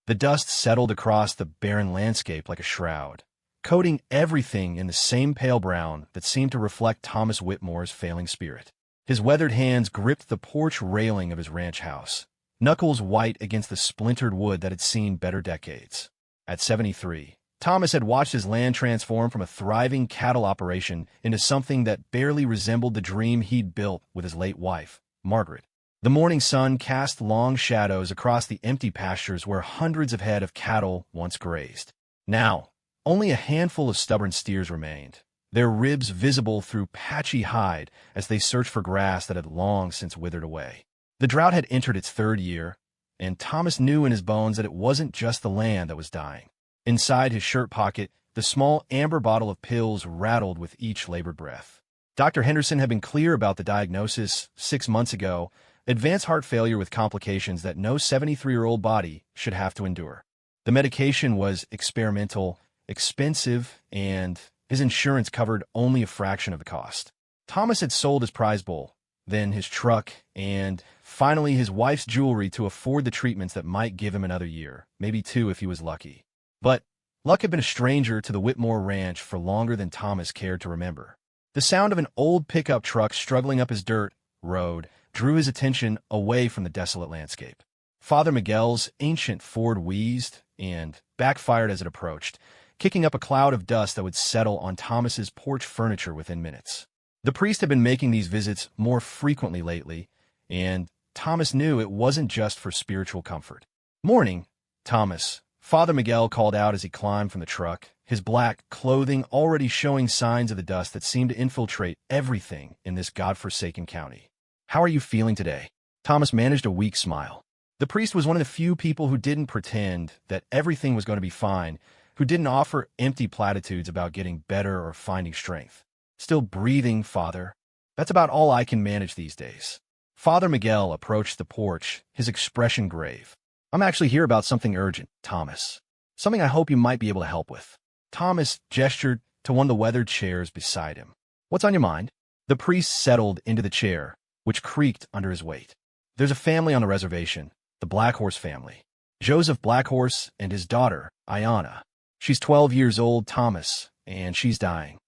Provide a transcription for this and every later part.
The dust settled across the barren landscape like a shroud, coating everything in the same pale brown that seemed to reflect Thomas Whitmore's failing spirit. His weathered hands gripped the porch railing of his ranch house, knuckles white against the splintered wood that had seen better decades. At 73, Thomas had watched his land transform from a thriving cattle operation into something that barely resembled the dream he'd built with his late wife, Margaret. The morning sun cast long shadows across the empty pastures where hundreds of head of cattle once grazed. Now, only a handful of stubborn steers remained, their ribs visible through patchy hide as they searched for grass that had long since withered away. The drought had entered its third year, and Thomas knew in his bones that it wasn't just the land that was dying. Inside his shirt pocket, the small amber bottle of pills rattled with each labored breath. Dr. Henderson had been clear about the diagnosis 6 months ago: advanced heart failure with complications that no 73-year-old body should have to endure. The medication was experimental, expensive, and his insurance covered only a fraction of the cost. Thomas had sold his prize bull, then his truck, and finally his wife's jewelry to afford the treatments that might give him another year, maybe 2 if he was lucky. But luck had been a stranger to the Whitmore ranch for longer than Thomas cared to remember. The sound of an old pickup truck struggling up his dirt road drew his attention away from the desolate landscape. Father Miguel's ancient Ford wheezed and backfired as it approached, kicking up a cloud of dust that would settle on Thomas's porch furniture within minutes. The priest had been making these visits more frequently lately, and Thomas knew it wasn't just for spiritual comfort. "Morning, Thomas," Father Miguel called out as he climbed from the truck, his black clothing already showing signs of the dust that seemed to infiltrate everything in this godforsaken county. "How are you feeling today?" Thomas managed a weak smile. The priest was one of the few people who didn't pretend that everything was going to be fine, who didn't offer empty platitudes about getting better or finding strength. "Still breathing, Father. That's about all I can manage these days." Father Miguel approached the porch, his expression grave. "I'm actually here about something urgent, Thomas. Something I hope you might be able to help with." Thomas gestured to one of the weathered chairs beside him. "What's on your mind?" The priest settled into the chair, which creaked under his weight. "There's a family on the reservation, the Blackhorse family. Joseph Blackhorse and his daughter, Ayanna. She's 12 years old, Thomas, and she's dying."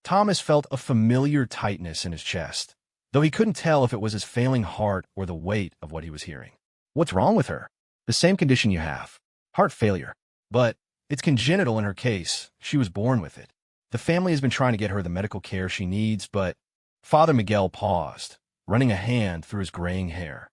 Thomas felt a familiar tightness in his chest, though he couldn't tell if it was his failing heart or the weight of what he was hearing. "What's wrong with her?" "The same condition you have. Heart failure. But it's congenital in her case. She was born with it. The family has been trying to get her the medical care she needs, but—" Father Miguel paused, running a hand through his graying hair.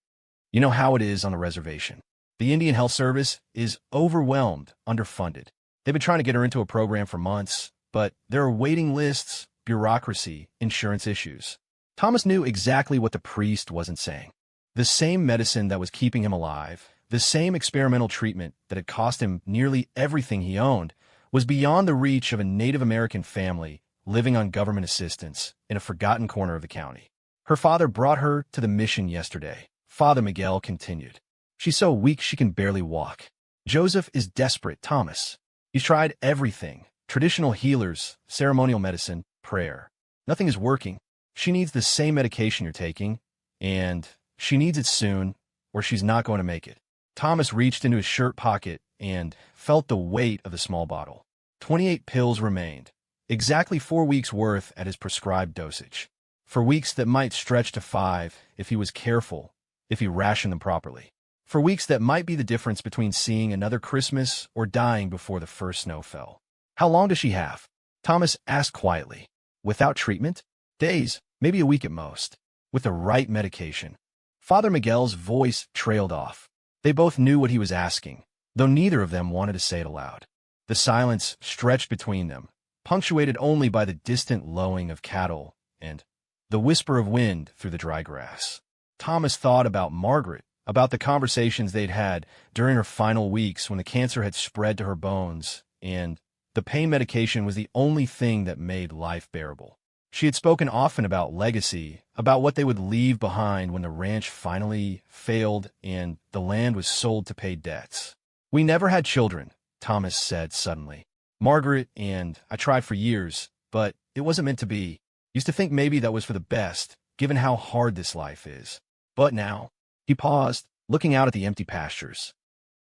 "You know how it is on the reservation. The Indian Health Service is overwhelmed, underfunded. They've been trying to get her into a program for months, but there are waiting lists, bureaucracy, insurance issues." Thomas knew exactly what the priest wasn't saying. The same medicine that was keeping him alive, the same experimental treatment that had cost him nearly everything he owned, was beyond the reach of a Native American family living on government assistance in a forgotten corner of the county. "Her father brought her to the mission yesterday," Father Miguel continued. "She's so weak she can barely walk. Joseph is desperate, Thomas. He's tried everything: traditional healers, ceremonial medicine, prayer. Nothing is working. She needs the same medication you're taking, and she needs it soon, or she's not going to make it." Thomas reached into his shirt pocket and felt the weight of the small bottle. 28 pills remained, exactly 4 weeks' worth at his prescribed dosage. For weeks that might stretch to 5 if he was careful, if he rationed them properly. For weeks that might be the difference between seeing another Christmas or dying before the first snow fell. "How long does she have?" Thomas asked quietly. "Without treatment? Days, maybe a week at most. With the right medication." Father Miguel's voice trailed off. They both knew what he was asking, though neither of them wanted to say it aloud. The silence stretched between them, punctuated only by the distant lowing of cattle and the whisper of wind through the dry grass. Thomas thought about Margaret, about the conversations they'd had during her final weeks when the cancer had spread to her bones, and the pain medication was the only thing that made life bearable. She had spoken often about legacy, about what they would leave behind when the ranch finally failed and the land was sold to pay debts. "We never had children," Thomas said suddenly. "Margaret and I tried for years, but it wasn't meant to be. Used to think maybe that was for the best, given how hard this life is. But now—" He paused, looking out at the empty pastures.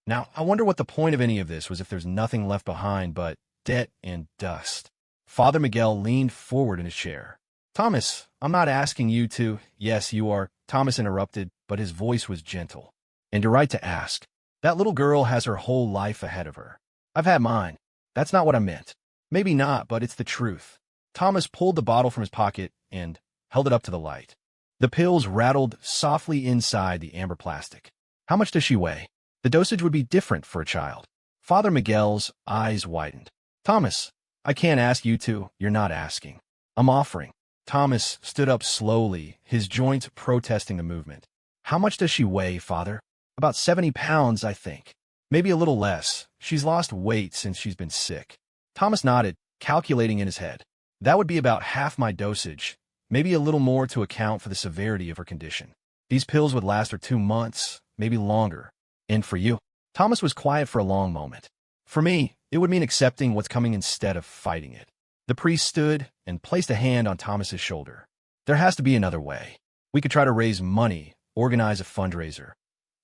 Now, I wonder what the point of any of this was if there's nothing left behind but debt and dust. Father Miguel leaned forward in his chair. Thomas, I'm not asking you to— Yes, you are, Thomas interrupted, but his voice was gentle. And you're right to ask. That little girl has her whole life ahead of her. I've had mine. That's not what I meant. Maybe not, but it's the truth. Thomas pulled the bottle from his pocket and held it up to the light. The pills rattled softly inside the amber plastic. How much does she weigh? The dosage would be different for a child. Father Miguel's eyes widened. Thomas, I can't ask you to. You're not asking. I'm offering. Thomas stood up slowly, his joints protesting the movement. How much does she weigh, Father? About 70 pounds, I think. Maybe a little less. She's lost weight since she's been sick. Thomas nodded, calculating in his head. That would be about half my dosage, maybe a little more to account for the severity of her condition. These pills would last her 2 months, maybe longer. And for you? Thomas was quiet for a long moment. For me, it would mean accepting what's coming instead of fighting it. The priest stood and placed a hand on Thomas's shoulder. There has to be another way. We could try to raise money, organize a fundraiser.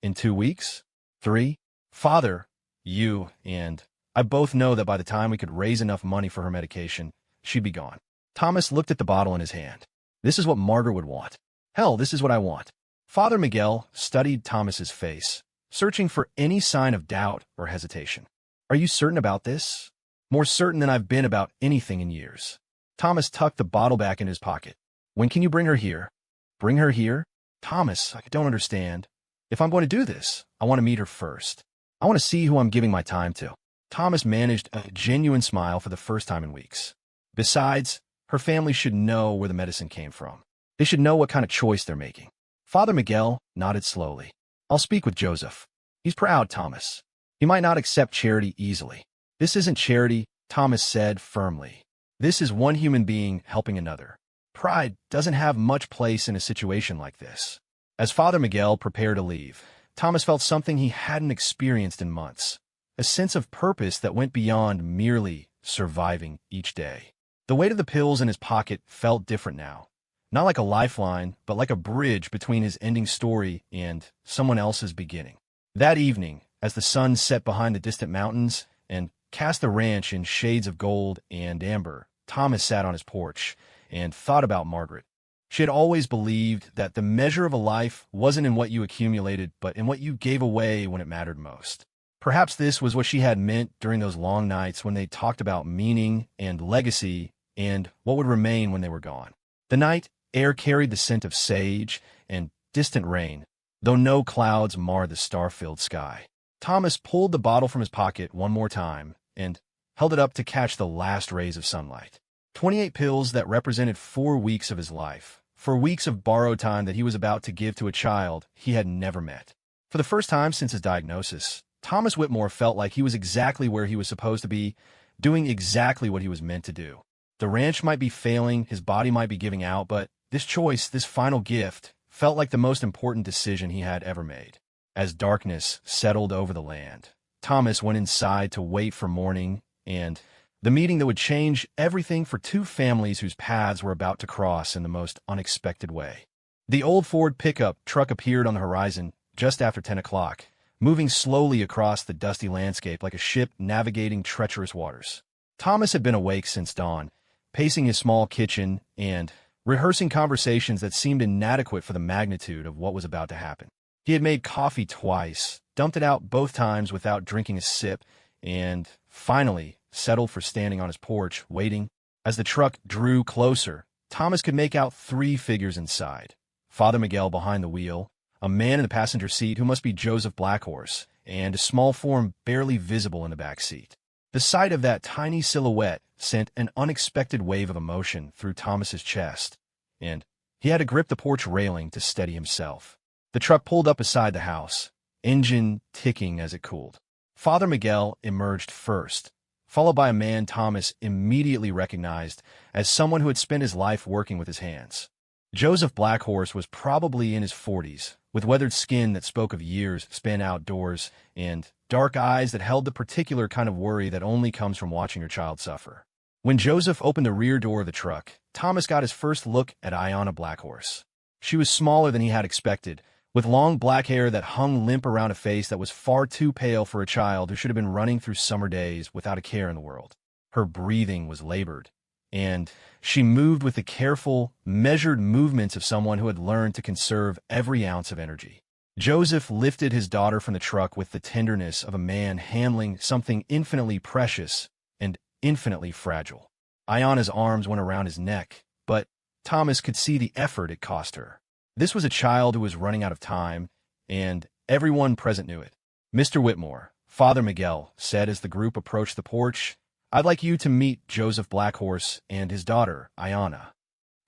In 2 weeks? 3? Father, you and I both know that by the time we could raise enough money for her medication, she'd be gone. Thomas looked at the bottle in his hand. This is what Margaret would want. Hell, this is what I want. Father Miguel studied Thomas's face, searching for any sign of doubt or hesitation. Are you certain about this? More certain than I've been about anything in years. Thomas tucked the bottle back in his pocket. When can you bring her here? Bring her here? Thomas, I don't understand. If I'm going to do this, I want to meet her first. I want to see who I'm giving my time to. Thomas managed a genuine smile for the first time in weeks. Besides, her family should know where the medicine came from. They should know what kind of choice they're making. Father Miguel nodded slowly. I'll speak with Joseph. He's proud, Thomas. He might not accept charity easily. This isn't charity, Thomas said firmly. This is one human being helping another. Pride doesn't have much place in a situation like this. As Father Miguel prepared to leave, Thomas felt something he hadn't experienced in months. A sense of purpose that went beyond merely surviving each day. The weight of the pills in his pocket felt different now. Not like a lifeline, but like a bridge between his ending story and someone else's beginning. That evening, as the sun set behind the distant mountains and cast the ranch in shades of gold and amber, Thomas sat on his porch and thought about Margaret. She had always believed that the measure of a life wasn't in what you accumulated, but in what you gave away when it mattered most. Perhaps this was what she had meant during those long nights when they talked about meaning and legacy and what would remain when they were gone. The night air carried the scent of sage and distant rain, though no clouds marred the star-filled sky. Thomas pulled the bottle from his pocket one more time and held it up to catch the last rays of sunlight. 28 pills that represented 4 weeks of his life, 4 weeks of borrowed time that he was about to give to a child he had never met. For the first time since his diagnosis, Thomas Whitmore felt like he was exactly where he was supposed to be, doing exactly what he was meant to do. The ranch might be failing, his body might be giving out, but this choice, this final gift, felt like the most important decision he had ever made. As darkness settled over the land, Thomas went inside to wait for morning and the meeting that would change everything for 2 families whose paths were about to cross in the most unexpected way. The old Ford pickup truck appeared on the horizon just after 10 o'clock, moving slowly across the dusty landscape like a ship navigating treacherous waters. Thomas had been awake since dawn, pacing his small kitchen and rehearsing conversations that seemed inadequate for the magnitude of what was about to happen. He had made coffee twice, dumped it out both times without drinking a sip, and finally settled for standing on his porch, waiting. As the truck drew closer, Thomas could make out 3 figures inside. Father Miguel behind the wheel, a man in the passenger seat who must be Joseph Blackhorse, and a small form barely visible in the back seat. The sight of that tiny silhouette sent an unexpected wave of emotion through Thomas's chest, and he had to grip the porch railing to steady himself. The truck pulled up beside the house, engine ticking as it cooled. Father Miguel emerged first, followed by a man Thomas immediately recognized as someone who had spent his life working with his hands. Joseph Blackhorse was probably in his 40s, with weathered skin that spoke of years spent outdoors and dark eyes that held the particular kind of worry that only comes from watching your child suffer. When Joseph opened the rear door of the truck, Thomas got his first look at Ayanna Blackhorse. She was smaller than he had expected, with long black hair that hung limp around a face that was far too pale for a child who should have been running through summer days without a care in the world. Her breathing was labored, and she moved with the careful, measured movements of someone who had learned to conserve every ounce of energy. Joseph lifted his daughter from the truck with the tenderness of a man handling something infinitely precious and infinitely fragile. Ayana's arms went around his neck, but Thomas could see the effort it cost her. This was a child who was running out of time, and everyone present knew it. "Mr. Whitmore," Father Miguel said as the group approached the porch, "I'd like you to meet Joseph Blackhorse and his daughter, Ayana."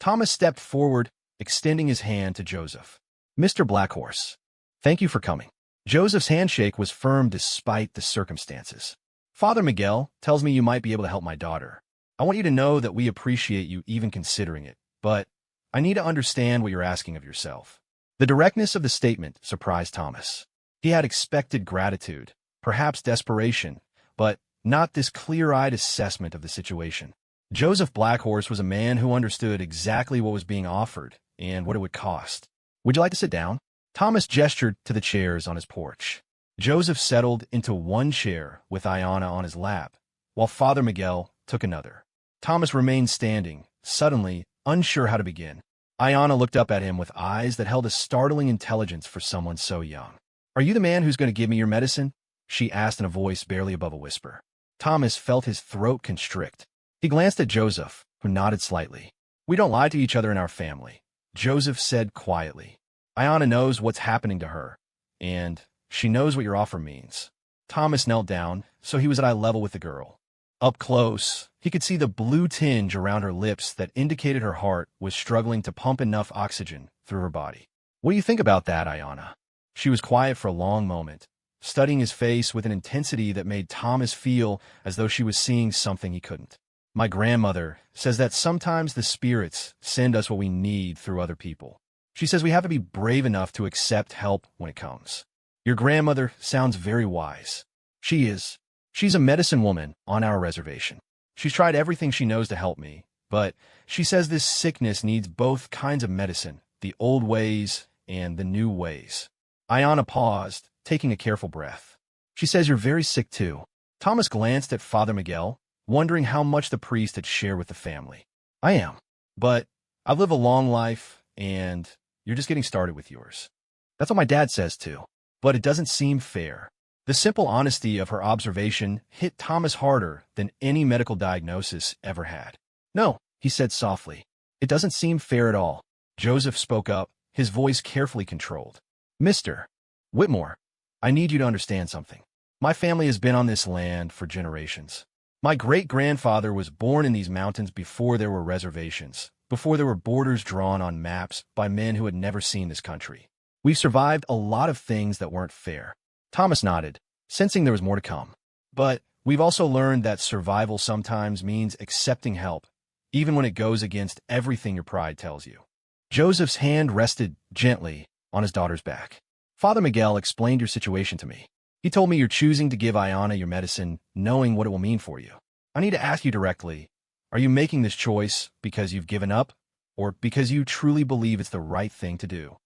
Thomas stepped forward, extending his hand to Joseph. "Mr. Blackhorse, thank you for coming." Joseph's handshake was firm despite the circumstances. "Father Miguel tells me you might be able to help my daughter. I want you to know that we appreciate you even considering it, but I need to understand what you're asking of yourself." The directness of the statement surprised Thomas. He had expected gratitude, perhaps desperation, but not this clear-eyed assessment of the situation. Joseph Blackhorse was a man who understood exactly what was being offered and what it would cost. "Would you like to sit down?" Thomas gestured to the chairs on his porch. Joseph settled into one chair with Ayana on his lap, while Father Miguel took another. Thomas remained standing, suddenly unsure how to begin. Ayana looked up at him with eyes that held a startling intelligence for someone so young. "Are you the man who's going to give me your medicine?" she asked in a voice barely above a whisper. Thomas felt his throat constrict. He glanced at Joseph, who nodded slightly. "We don't lie to each other in our family," Joseph said quietly. "Ayana knows what's happening to her, and she knows what your offer means." Thomas knelt down, so he was at eye level with the girl. Up close, he could see the blue tinge around her lips that indicated her heart was struggling to pump enough oxygen through her body. "What do you think about that, Ayana?" She was quiet for a long moment, studying his face with an intensity that made Thomas feel as though she was seeing something he couldn't. "My grandmother says that sometimes the spirits send us what we need through other people. She says we have to be brave enough to accept help when it comes. Your grandmother sounds very wise. She is. She's a medicine woman on our reservation. She's tried everything she knows to help me, but she says this sickness needs both kinds of medicine, the old ways and the new ways." Ayana paused, taking a careful breath. "She says you're very sick too." Thomas glanced at Father Miguel, wondering how much the priest had shared with the family. "I am, but I've lived a long life, and you're just getting started with yours. That's what my dad says too, but it doesn't seem fair." The simple honesty of her observation hit Thomas harder than any medical diagnosis ever had. "No," he said softly. "It doesn't seem fair at all." Joseph spoke up, his voice carefully controlled. "Mr. Whitmore, I need you to understand something. My family has been on this land for generations. My great-grandfather was born in these mountains before there were reservations, before there were borders drawn on maps by men who had never seen this country. We've survived a lot of things that weren't fair." Thomas nodded, sensing there was more to come. "But we've also learned that survival sometimes means accepting help, even when it goes against everything your pride tells you." Joseph's hand rested gently on his daughter's back. "Father Miguel explained your situation to me. He told me you're choosing to give Ayana your medicine, knowing what it will mean for you. I need to ask you directly, are you making this choice because you've given up, or because you truly believe it's the right thing to do?"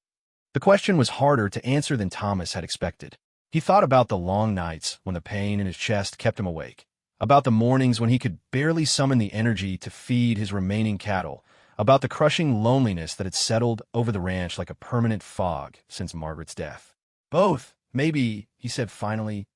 The question was harder to answer than Thomas had expected. He thought about the long nights when the pain in his chest kept him awake, about the mornings when he could barely summon the energy to feed his remaining cattle, about the crushing loneliness that had settled over the ranch like a permanent fog since Margaret's death. "Both, maybe," he said finally.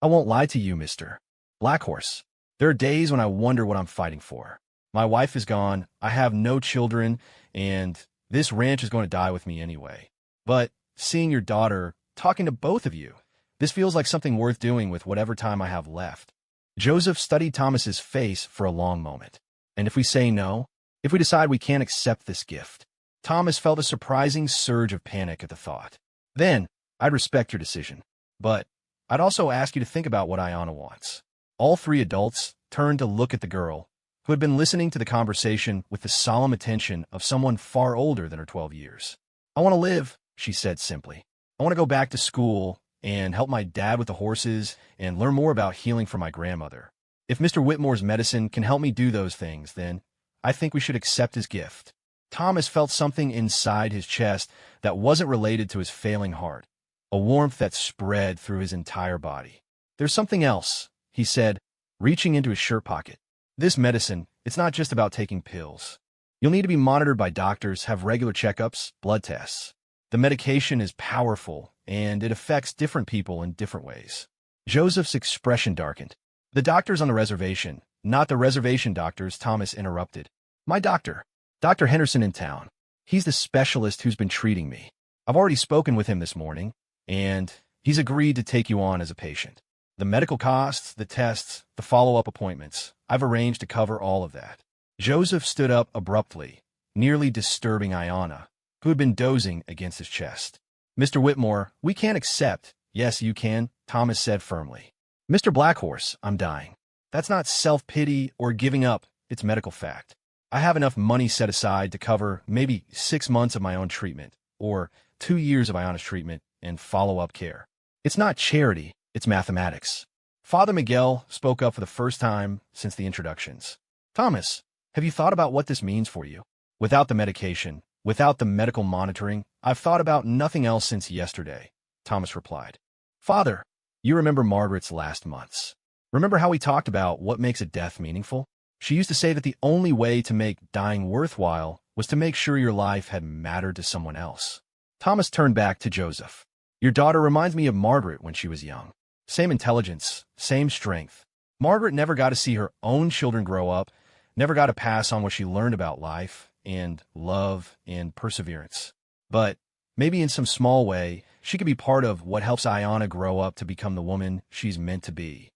"I won't lie to you, Mr. Blackhorse. There are days when I wonder what I'm fighting for. My wife is gone, I have no children, and this ranch is going to die with me anyway. But seeing your daughter, talking to both of you, this feels like something worth doing with whatever time I have left." Joseph studied Thomas's face for a long moment. "And if we say no? If we decide we can't accept this gift?" Thomas felt a surprising surge of panic at the thought. "Then, I'd respect your decision. But I'd also ask you to think about what Ayana wants." All three adults turned to look at the girl, who had been listening to the conversation with the solemn attention of someone far older than her 12 years. "I want to live," she said simply. "I want to go back to school and help my dad with the horses and learn more about healing for my grandmother. If Mr. Whitmore's medicine can help me do those things, then I think we should accept his gift." Thomas felt something inside his chest that wasn't related to his failing heart, a warmth that spread through his entire body. "There's something else," he said, reaching into his shirt pocket. "This medicine, it's not just about taking pills. You'll need to be monitored by doctors, have regular checkups, blood tests. The medication is powerful, and it affects different people in different ways." Joseph's expression darkened. "The doctors on the reservation, not the reservation doctors," Thomas interrupted. "My doctor, Dr. Henderson in town. He's the specialist who's been treating me. I've already spoken with him this morning, and he's agreed to take you on as a patient. The medical costs, the tests, the follow-up appointments, I've arranged to cover all of that." Joseph stood up abruptly, nearly disturbing Ayanna, who had been dozing against his chest. "Mr. Whitmore, we can't accept." "Yes, you can," Thomas said firmly. "Mr. Blackhorse, I'm dying. That's not self-pity or giving up, it's medical fact. I have enough money set aside to cover maybe 6 months of my own treatment, or 2 years of Ayanna's treatment and follow-up care. It's not charity, it's mathematics." Father Miguel spoke up for the first time since the introductions. "Thomas, have you thought about what this means for you? Without the medication, without the medical monitoring, I've thought about nothing else since yesterday," Thomas replied. "Father, you remember Margaret's last months. Remember how we talked about what makes a death meaningful? She used to say that the only way to make dying worthwhile was to make sure your life had mattered to someone else." Thomas turned back to Joseph. "Your daughter reminds me of Margaret when she was young. Same intelligence, same strength. Margaret never got to see her own children grow up, never got to pass on what she learned about life and love and perseverance. But maybe in some small way, she could be part of what helps Ayanna grow up to become the woman she's meant to be."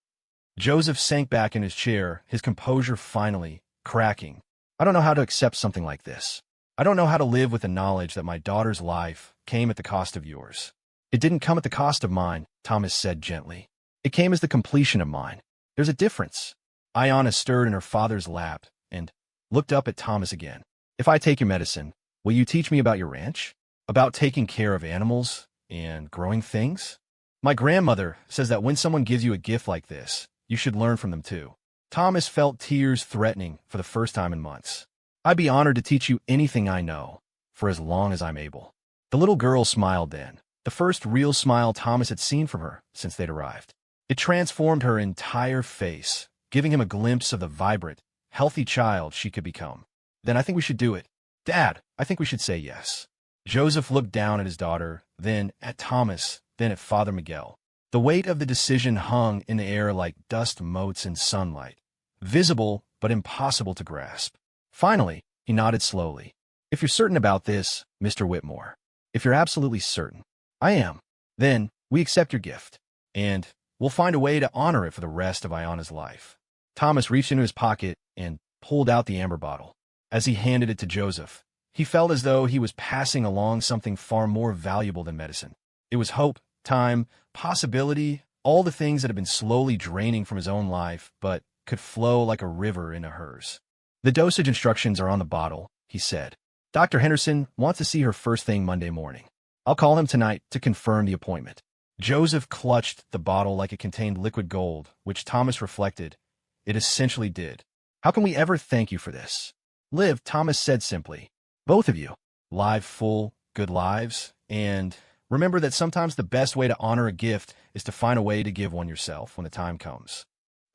Joseph sank back in his chair, his composure finally cracking. "I don't know how to accept something like this. I don't know how to live with the knowledge that my daughter's life came at the cost of yours." "It didn't come at the cost of mine," Thomas said gently. "It came as the completion of mine. There's a difference." Ayanna stirred in her father's lap and looked up at Thomas again. "If I take your medicine, will you teach me about your ranch? About taking care of animals and growing things? My grandmother says that when someone gives you a gift like this, you should learn from them too." Thomas felt tears threatening for the first time in months. "I'd be honored to teach you anything I know, for as long as I'm able." The little girl smiled then, the first real smile Thomas had seen from her since they'd arrived. It transformed her entire face, giving him a glimpse of the vibrant, healthy child she could become. "Then I think we should do it. Dad, I think we should say yes." Joseph looked down at his daughter, then at Thomas, then at Father Miguel. The weight of the decision hung in the air like dust motes in sunlight, visible but impossible to grasp. Finally, he nodded slowly. "If you're certain about this, Mr. Whitmore, if you're absolutely certain." "I am." "Then we accept your gift, and we'll find a way to honor it for the rest of Ayanna's life." Thomas reached into his pocket and pulled out the amber bottle. As he handed it to Joseph, he felt as though he was passing along something far more valuable than medicine. It was hope, time, possibility, all the things that had been slowly draining from his own life, but could flow like a river into hers. "The dosage instructions are on the bottle," he said. "Dr. Henderson wants to see her first thing Monday morning. I'll call him tonight to confirm the appointment." Joseph clutched the bottle like it contained liquid gold, which Thomas reflected. It essentially did. "How can we ever thank you for this?" "Live," Thomas said simply. "Both of you. Live full, good lives, and remember that sometimes the best way to honor a gift is to find a way to give one yourself when the time comes."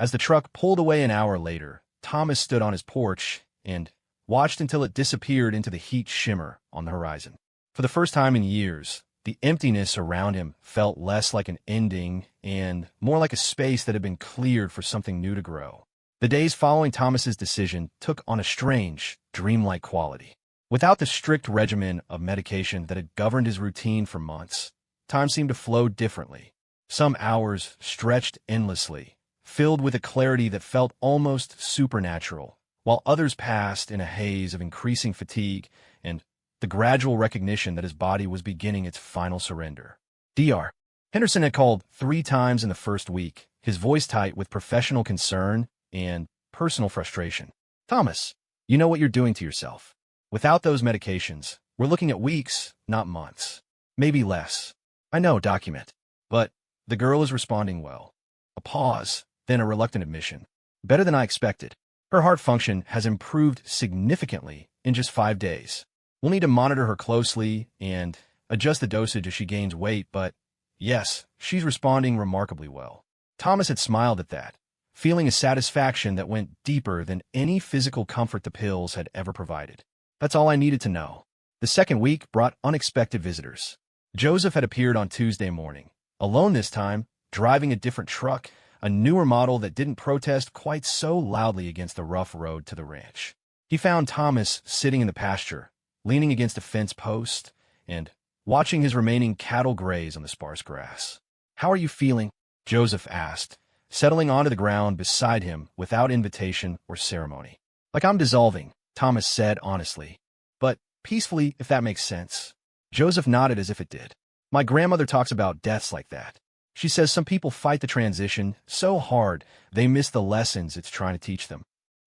As the truck pulled away an hour later, Thomas stood on his porch and watched until it disappeared into the heat shimmer on the horizon. For the first time in years, the emptiness around him felt less like an ending and more like a space that had been cleared for something new to grow. The days following Thomas's decision took on a strange, dreamlike quality. Without the strict regimen of medication that had governed his routine for months, time seemed to flow differently. Some hours stretched endlessly, filled with a clarity that felt almost supernatural, while others passed in a haze of increasing fatigue and the gradual recognition that his body was beginning its final surrender. Dr. Henderson had called 3 times in the first week, his voice tight with professional concern and personal frustration. "Thomas, you know what you're doing to yourself. Without those medications, we're looking at weeks, not months. Maybe less. I know, document." But the girl is responding well. A pause, then a reluctant admission. "Better than I expected. Her heart function has improved significantly in just 5 days." We'll need to monitor her closely and adjust the dosage as she gains weight, but yes, she's responding remarkably well. Thomas had smiled at that, feeling a satisfaction that went deeper than any physical comfort the pills had ever provided. That's all I needed to know. The second week brought unexpected visitors. Joseph had appeared on Tuesday morning, alone this time, driving a different truck, a newer model that didn't protest quite so loudly against the rough road to the ranch. He found Thomas sitting in the pasture, leaning against a fence post, and watching his remaining cattle graze on the sparse grass. "How are you feeling?" Joseph asked, settling onto the ground beside him without invitation or ceremony. "Like I'm dissolving," Thomas said honestly. "But peacefully, if that makes sense." Joseph nodded as if it did. "My grandmother talks about deaths like that. She says some people fight the transition so hard they miss the lessons it's trying to teach them."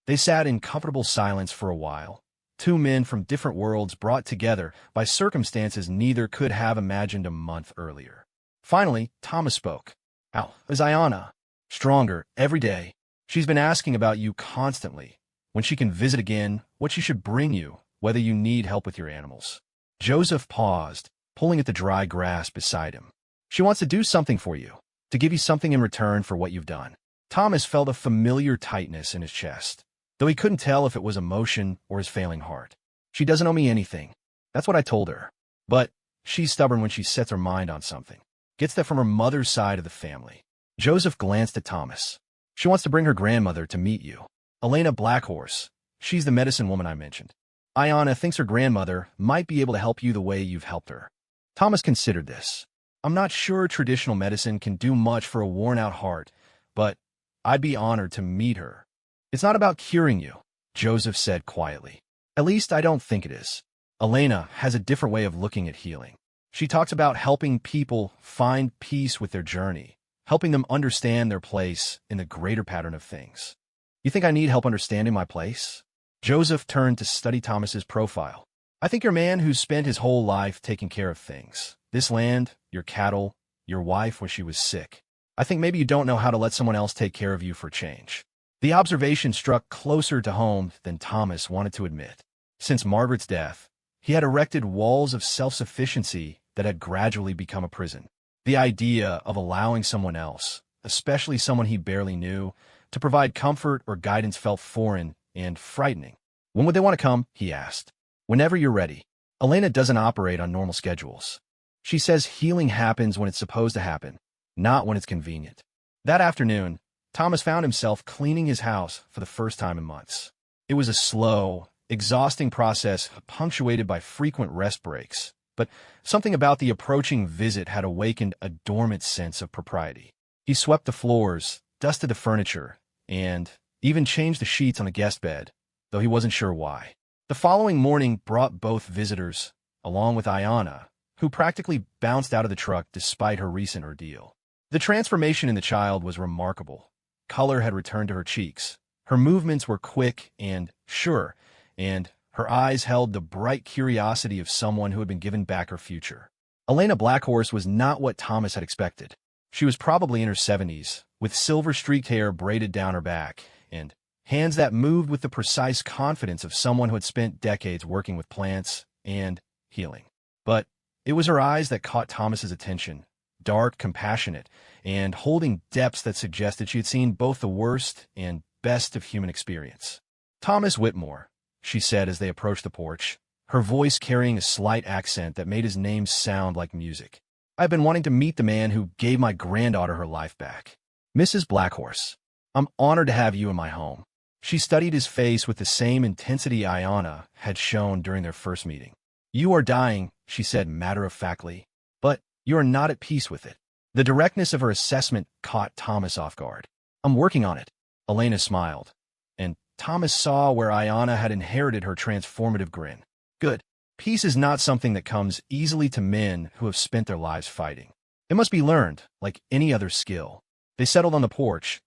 They sat in comfortable silence for a while, two men from different worlds brought together by circumstances neither could have imagined a month earlier. Finally, Thomas spoke. "How is Ayana?" "Stronger every day. She's been asking about you constantly. When she can visit again, what she should bring you, whether you need help with your animals." Joseph paused, pulling at the dry grass beside him. "She wants to do something for you, to give you something in return for what you've done." Thomas felt a familiar tightness in his chest, though he couldn't tell if it was emotion or his failing heart. "She doesn't owe me anything. That's what I told her. But she's stubborn when she sets her mind on something. Gets that from her mother's side of the family." Joseph glanced at Thomas. "She wants to bring her grandmother to meet you. Elena Blackhorse. She's the medicine woman I mentioned. Ayana thinks her grandmother might be able to help you the way you've helped her." Thomas considered this. "I'm not sure traditional medicine can do much for a worn-out heart, but I'd be honored to meet her." "It's not about curing you," Joseph said quietly. "At least I don't think it is. Elena has a different way of looking at healing. She talks about helping people find peace with their journey, helping them understand their place in the greater pattern of things." "You think I need help understanding my place?" Joseph turned to study Thomas's profile. "I think you're a man who's spent his whole life taking care of things. This land, your cattle, your wife when she was sick. I think maybe you don't know how to let someone else take care of you for change." The observation struck closer to home than Thomas wanted to admit. Since Margaret's death, he had erected walls of self-sufficiency that had gradually become a prison. The idea of allowing someone else, especially someone he barely knew, to provide comfort or guidance felt foreign and frightening. "When would they want to come?" he asked. "Whenever you're ready. Elena doesn't operate on normal schedules. She says healing happens when it's supposed to happen, not when it's convenient." That afternoon, Thomas found himself cleaning his house for the first time in months. It was a slow, exhausting process punctuated by frequent rest breaks, but something about the approaching visit had awakened a dormant sense of propriety. He swept the floors, dusted the furniture, and even changed the sheets on the guest bed, though he wasn't sure why. The following morning brought both visitors, along with Ayana, who practically bounced out of the truck despite her recent ordeal. The transformation in the child was remarkable. Color had returned to her cheeks. Her movements were quick and sure, and her eyes held the bright curiosity of someone who had been given back her future. Elena Blackhorse was not what Thomas had expected. She was probably in her 70s, with silver-streaked hair braided down her back, and hands that moved with the precise confidence of someone who had spent decades working with plants and healing. But it was her eyes that caught Thomas's attention, dark, compassionate, and holding depths that suggested she had seen both the worst and best of human experience. "Thomas Whitmore," she said as they approached the porch, her voice carrying a slight accent that made his name sound like music. "I've been wanting to meet the man who gave my granddaughter her life back. Mrs. Blackhorse, I'm honored to have you in my home." She studied his face with the same intensity Ayana had shown during their first meeting. "You are dying," she said matter-of-factly, "but you are not at peace with it." The directness of her assessment caught Thomas off guard. "I'm working on it," Elena smiled, and Thomas saw where Ayana had inherited her transformative grin. "Good. Peace is not something that comes easily to men who have spent their lives fighting. It must be learned, like any other skill." They settled on the porch,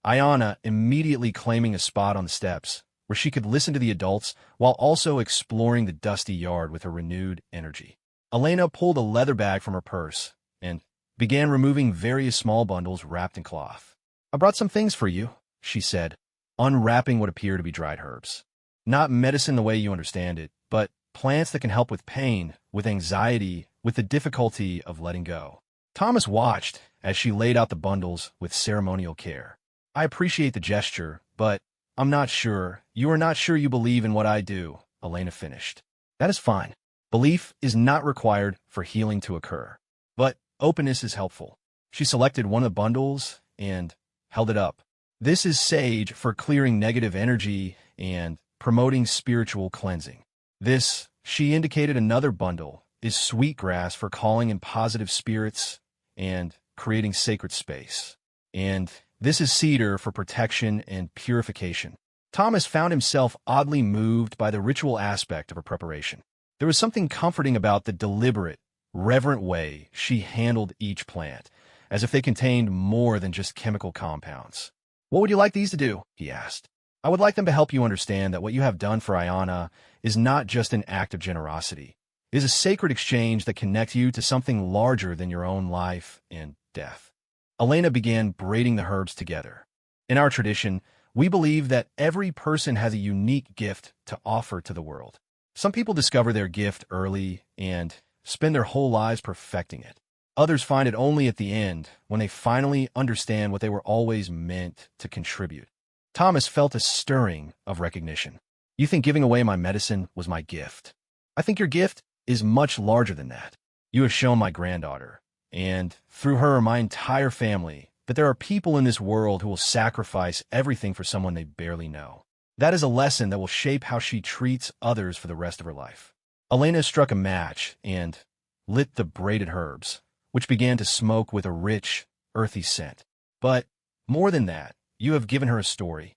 Ayana immediately claiming a spot on the steps, where she could listen to the adults while also exploring the dusty yard with her renewed energy. Elena pulled a leather bag from her purse and began removing various small bundles wrapped in cloth. "I brought some things for you," she said, unwrapping what appeared to be dried herbs. "Not medicine the way you understand it, but plants that can help with pain, with anxiety, with the difficulty of letting go. Thomas watched as she laid out the bundles with ceremonial care. I appreciate the gesture, but I'm not sure. You are not sure you believe in what I do, Elena finished. That is fine. Belief is not required for healing to occur. But openness is helpful. She selected one of the bundles and held it up. This is sage for clearing negative energy and promoting spiritual cleansing. This, she indicated another bundle, is sweetgrass for calling in positive spirits and creating sacred space. And this is cedar for protection and purification. Thomas found himself oddly moved by the ritual aspect of her preparation. There was something comforting about the deliberate, reverent way she handled each plant, as if they contained more than just chemical compounds. "What would you like these to do?" he asked. "I would like them to help you understand that what you have done for Ayana is not just an act of generosity. It is a sacred exchange that connects you to something larger than your own life and death." Elena began braiding the herbs together. In our tradition, we believe that every person has a unique gift to offer to the world. Some people discover their gift early and spend their whole lives perfecting it. Others find it only at the end, when they finally understand what they were always meant to contribute. Thomas felt a stirring of recognition. "You think giving away my medicine was my gift? I think your gift is much larger than that. You have shown my granddaughter, and through her my entire family, that there are people in this world who will sacrifice everything for someone they barely know. That is a lesson that will shape how she treats others for the rest of her life." Elena struck a match and lit the braided herbs, which began to smoke with a rich, earthy scent. "But more than that, you have given her a story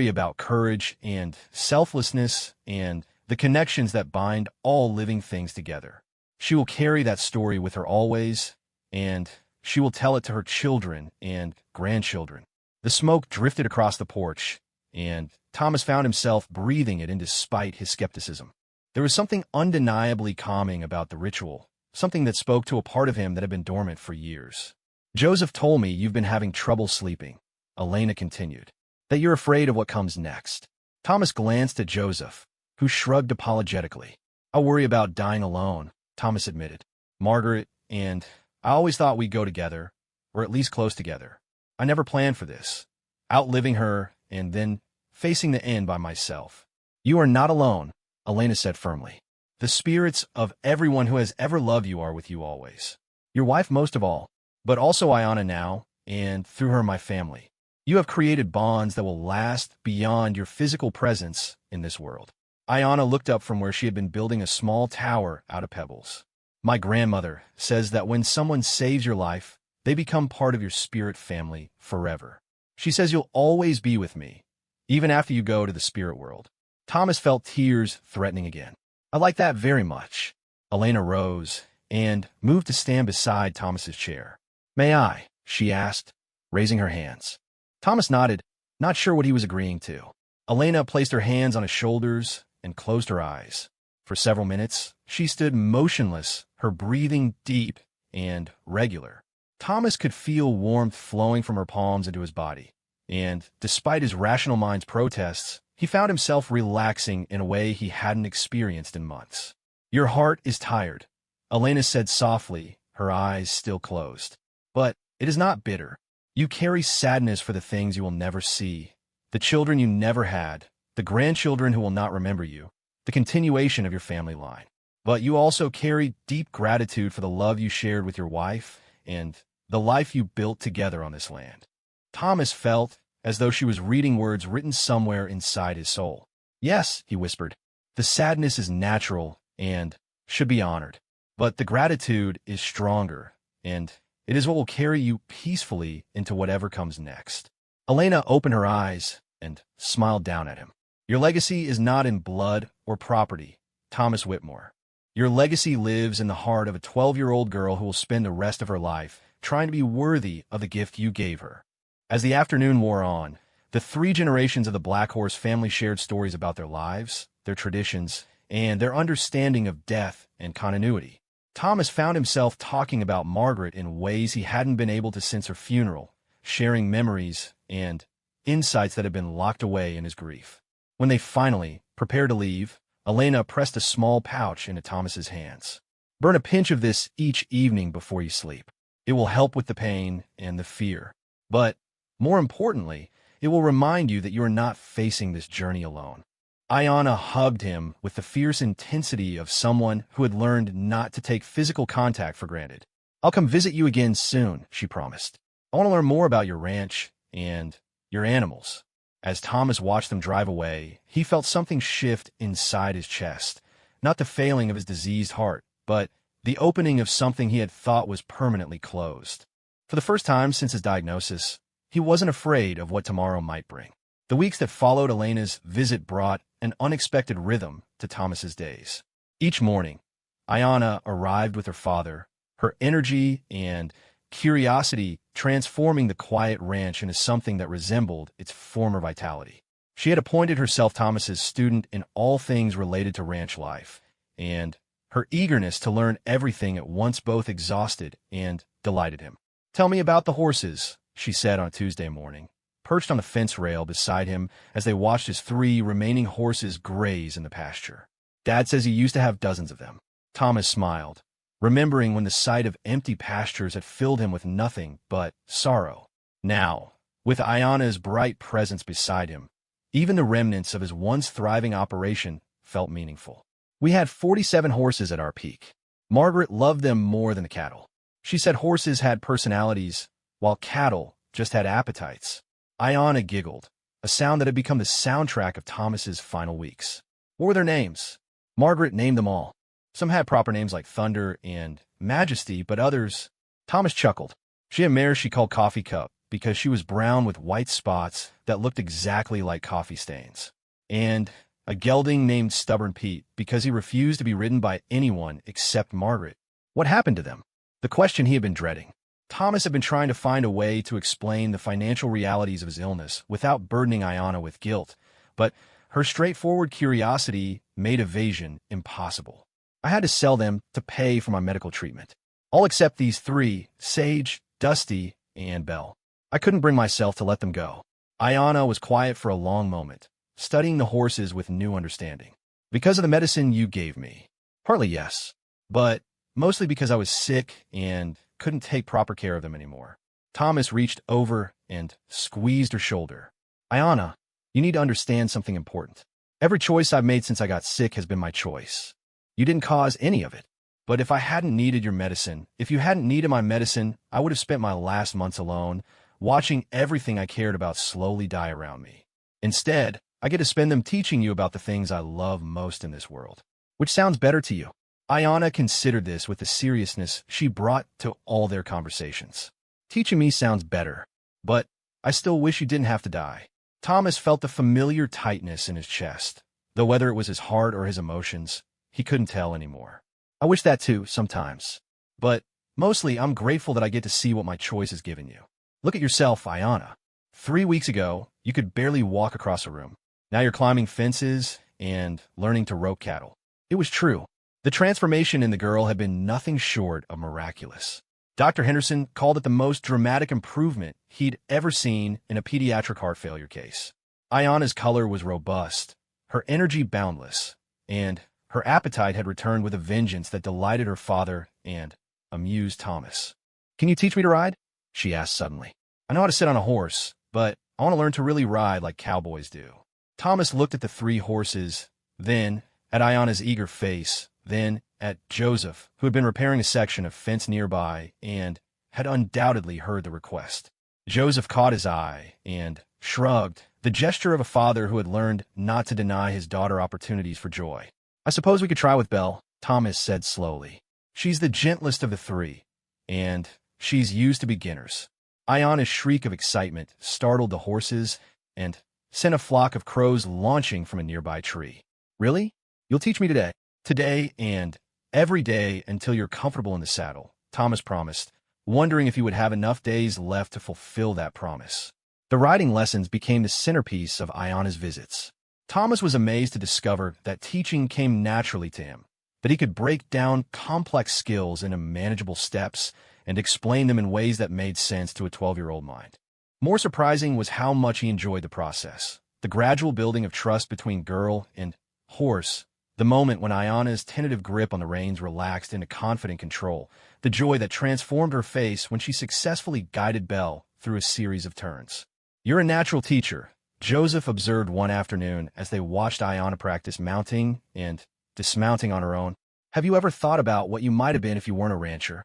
about courage and selflessness and the connections that bind all living things together. She will carry that story with her always, and she will tell it to her children and grandchildren." The smoke drifted across the porch, and Thomas found himself breathing it in despite his skepticism. There was something undeniably calming about the ritual, something that spoke to a part of him that had been dormant for years. "Joseph told me you've been having trouble sleeping," Elena continued, "that you're afraid of what comes next." Thomas glanced at Joseph, who shrugged apologetically. "I worry about dying alone," Thomas admitted. "Margaret and I always thought we'd go together, or at least close together. I never planned for this, outliving her and then facing the end by myself." "You are not alone," Elena said firmly. "The spirits of everyone who has ever loved you are with you always. Your wife most of all, but also Ayana now, and through her my family. You have created bonds that will last beyond your physical presence in this world." Ayana looked up from where she had been building a small tower out of pebbles. "My grandmother says that when someone saves your life, they become part of your spirit family forever. She says you'll always be with me, even after you go to the spirit world." Thomas felt tears threatening again. "I like that very much." Elena rose and moved to stand beside Thomas's chair. "May I?" she asked, raising her hands. Thomas nodded, not sure what he was agreeing to. Elena placed her hands on his shoulders and closed her eyes. For several minutes, she stood motionless, her breathing deep and regular. Thomas could feel warmth flowing from her palms into his body, and despite his rational mind's protests, he found himself relaxing in a way he hadn't experienced in months. "Your heart is tired," Elena said softly, her eyes still closed. "But it is not bitter. You carry sadness for the things you will never see, the children you never had, the grandchildren who will not remember you, the continuation of your family line. But you also carry deep gratitude for the love you shared with your wife and the life you built together on this land." Thomas felt as though she was reading words written somewhere inside his soul. "Yes," he whispered, "the sadness is natural and should be honored. But the gratitude is stronger, and it is what will carry you peacefully into whatever comes next." Elena opened her eyes and smiled down at him. "Your legacy is not in blood or property, Thomas Whitmore. Your legacy lives in the heart of a 12-year-old girl who will spend the rest of her life trying to be worthy of the gift you gave her." As the afternoon wore on, the 3 generations of the Black Horse family shared stories about their lives, their traditions, and their understanding of death and continuity. Thomas found himself talking about Margaret in ways he hadn't been able to since her funeral, sharing memories and insights that had been locked away in his grief. When they finally prepared to leave, Elena pressed a small pouch into Thomas's hands. Burn a pinch of this each evening before you sleep. It will help with the pain and the fear. But, more importantly, it will remind you that you are not facing this journey alone. Ayana hugged him with the fierce intensity of someone who had learned not to take physical contact for granted. I'll come visit you again soon, she promised. I want to learn more about your ranch and your animals. As Thomas watched them drive away, he felt something shift inside his chest. Not the failing of his diseased heart, but the opening of something he had thought was permanently closed. For the first time since his diagnosis, he wasn't afraid of what tomorrow might bring. The weeks that followed Elena's visit brought an unexpected rhythm to Thomas's days. Each morning, Ayana arrived with her father, her energy and curiosity transforming the quiet ranch into something that resembled its former vitality. She had appointed herself Thomas's student in all things related to ranch life, and her eagerness to learn everything at once both exhausted and delighted him. "Tell me about the horses," she said on a Tuesday morning, perched on the fence rail beside him as they watched his 3 remaining horses graze in the pasture. "Dad says he used to have dozens of them." Thomas smiled, remembering when the sight of empty pastures had filled him with nothing but sorrow. Now, with Ayana's bright presence beside him, even the remnants of his once thriving operation felt meaningful. "We had 47 horses at our peak. Margaret loved them more than the cattle. She said horses had personalities, while cattle just had appetites." Ayana giggled, a sound that had become the soundtrack of Thomas's final weeks. "What were their names?" Margaret named them all. Some had proper names like Thunder and Majesty, but others... Thomas chuckled. She had mares she called Coffee Cup because she was brown with white spots that looked exactly like coffee stains. And a gelding named Stubborn Pete because he refused to be ridden by anyone except Margaret. What happened to them? The question he had been dreading. Thomas had been trying to find a way to explain the financial realities of his illness without burdening Ayana with guilt, but her straightforward curiosity made evasion impossible. "I had to sell them to pay for my medical treatment. All except these 3, Sage, Dusty, and Belle. I couldn't bring myself to let them go." Ayana was quiet for a long moment, studying the horses with new understanding. "Because of the medicine you gave me?" "Partly yes, but mostly because I was sick and couldn't take proper care of them anymore." Thomas reached over and squeezed her shoulder. "Ayana, you need to understand something important. Every choice I've made since I got sick has been my choice. You didn't cause any of it. But if I hadn't needed your medicine, if you hadn't needed my medicine, I would have spent my last months alone, watching everything I cared about slowly die around me. Instead, I get to spend them teaching you about the things I love most in this world. Which sounds better to you?" Ayana considered this with the seriousness she brought to all their conversations. "Teaching me sounds better, but I still wish you didn't have to die." Thomas felt the familiar tightness in his chest, though whether it was his heart or his emotions, he couldn't tell anymore. "I wish that too, sometimes. But mostly, I'm grateful that I get to see what my choice has given you. Look at yourself, Ayana. 3 weeks ago, you could barely walk across a room. Now you're climbing fences and learning to rope cattle." It was true. The transformation in the girl had been nothing short of miraculous. Dr. Henderson called it the most dramatic improvement he'd ever seen in a pediatric heart failure case. Ayana's color was robust, her energy boundless, and her appetite had returned with a vengeance that delighted her father and amused Thomas. "Can you teach me to ride?" she asked suddenly. "I know how to sit on a horse, but I want to learn to really ride like cowboys do." Thomas looked at the 3 horses, then at Ayana's eager face, then at Joseph, who had been repairing a section of fence nearby and had undoubtedly heard the request. Joseph caught his eye and shrugged, the gesture of a father who had learned not to deny his daughter opportunities for joy. "I suppose we could try with Belle," Thomas said slowly. "She's the gentlest of the 3, and she's used to beginners." Ayana's shriek of excitement startled the horses and sent a flock of crows launching from a nearby tree. "Really? You'll teach me today?" "Today and every day until you're comfortable in the saddle," Thomas promised, wondering if he would have enough days left to fulfill that promise. The riding lessons became the centerpiece of Ayana's visits. Thomas was amazed to discover that teaching came naturally to him, that he could break down complex skills into manageable steps and explain them in ways that made sense to a 12-year-old mind. More surprising was how much he enjoyed the process. The gradual building of trust between girl and horse The moment when Ayana's tentative grip on the reins relaxed into confident control, the joy that transformed her face when she successfully guided Belle through a series of turns. "You're a natural teacher," Joseph observed one afternoon as they watched Ayana practice mounting and dismounting on her own. "Have you ever thought about what you might have been if you weren't a rancher?"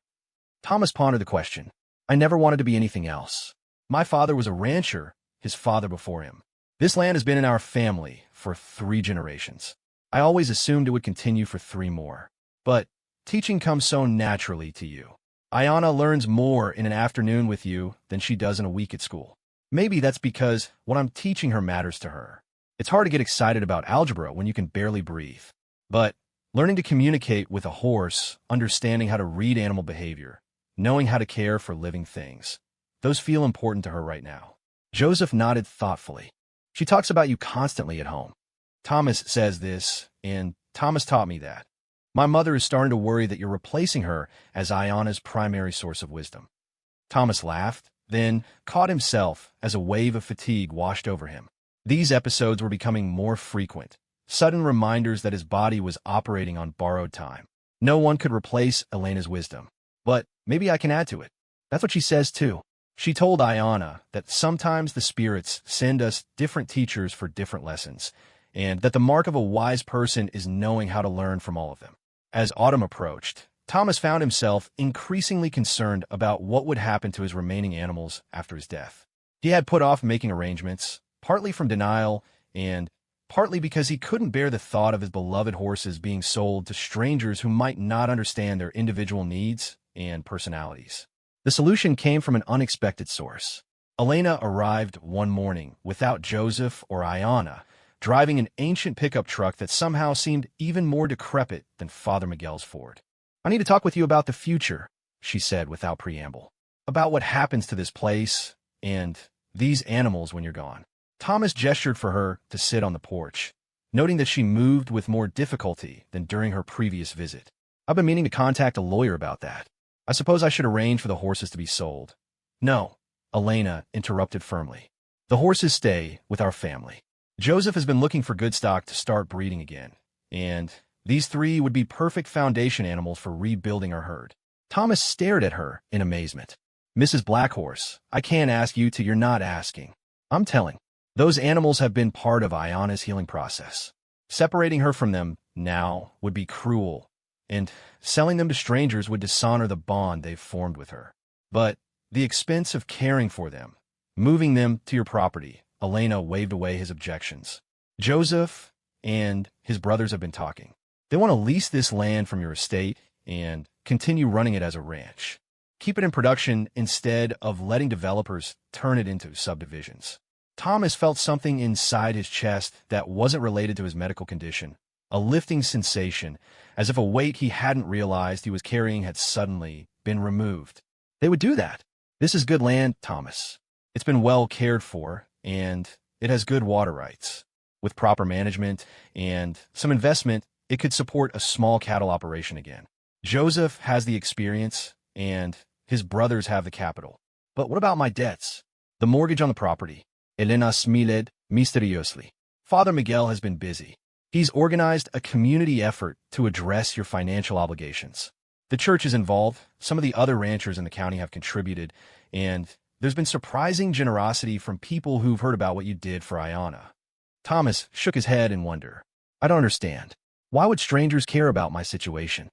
Thomas pondered the question. "I never wanted to be anything else. My father was a rancher, his father before him. This land has been in our family for 3 generations. I always assumed it would continue for 3 more. But teaching comes so naturally to you. Ayana learns more in an afternoon with you than she does in a week at school. Maybe that's because what I'm teaching her matters to her. It's hard to get excited about algebra when you can barely breathe. But learning to communicate with a horse, understanding how to read animal behavior, knowing how to care for living things, those feel important to her right now." Joseph nodded thoughtfully. "She talks about you constantly at home. Thomas says this, and Thomas taught me that. My mother is starting to worry that you're replacing her as Ayana's primary source of wisdom." Thomas laughed, then caught himself as a wave of fatigue washed over him. These episodes were becoming more frequent, sudden reminders that his body was operating on borrowed time. No one could replace Elena's wisdom. "But maybe I can add to it. That's what she says too." She told Ayana that sometimes the spirits send us different teachers for different lessons, and that the mark of a wise person is knowing how to learn from all of them. As autumn approached, Thomas found himself increasingly concerned about what would happen to his remaining animals after his death. He had put off making arrangements, partly from denial and partly because he couldn't bear the thought of his beloved horses being sold to strangers who might not understand their individual needs and personalities. The solution came from an unexpected source. Elena arrived one morning without Joseph or Ayana, driving an ancient pickup truck that somehow seemed even more decrepit than Father Miguel's Ford. "I need to talk with you about the future," she said without preamble. "About what happens to this place and these animals when you're gone." Thomas gestured for her to sit on the porch, noting that she moved with more difficulty than during her previous visit. "I've been meaning to contact a lawyer about that. I suppose I should arrange for the horses to be sold." "No," Elena interrupted firmly. "The horses stay with our family. Joseph has been looking for good stock to start breeding again, and these 3 would be perfect foundation animals for rebuilding our herd." Thomas stared at her in amazement. "Mrs. Blackhorse, I can't ask you to. You're not asking. I'm telling. Those animals have been part of Ayana's healing process. Separating her from them now would be cruel, and selling them to strangers would dishonor the bond they've formed with her. But the expense of caring for them, moving them to your property," Elena waved away his objections. "Joseph and his brothers have been talking. They want to lease this land from your estate and continue running it as a ranch. Keep it in production instead of letting developers turn it into subdivisions." Thomas felt something inside his chest that wasn't related to his medical condition, a lifting sensation, as if a weight he hadn't realized he was carrying had suddenly been removed. "They would do that. This is good land, Thomas. It's been well cared for, and it has good water rights. With proper management and some investment, it could support a small cattle operation again. Joseph has the experience, and his brothers have the capital. But what about my debts? The mortgage on the property?" Elena smiled mysteriously. "Father Miguel has been busy. He's organized a community effort to address your financial obligations. The church is involved, some of the other ranchers in the county have contributed, and there's been surprising generosity from people who've heard about what you did for Ayana." Thomas shook his head in wonder. "I don't understand. Why would strangers care about my situation?"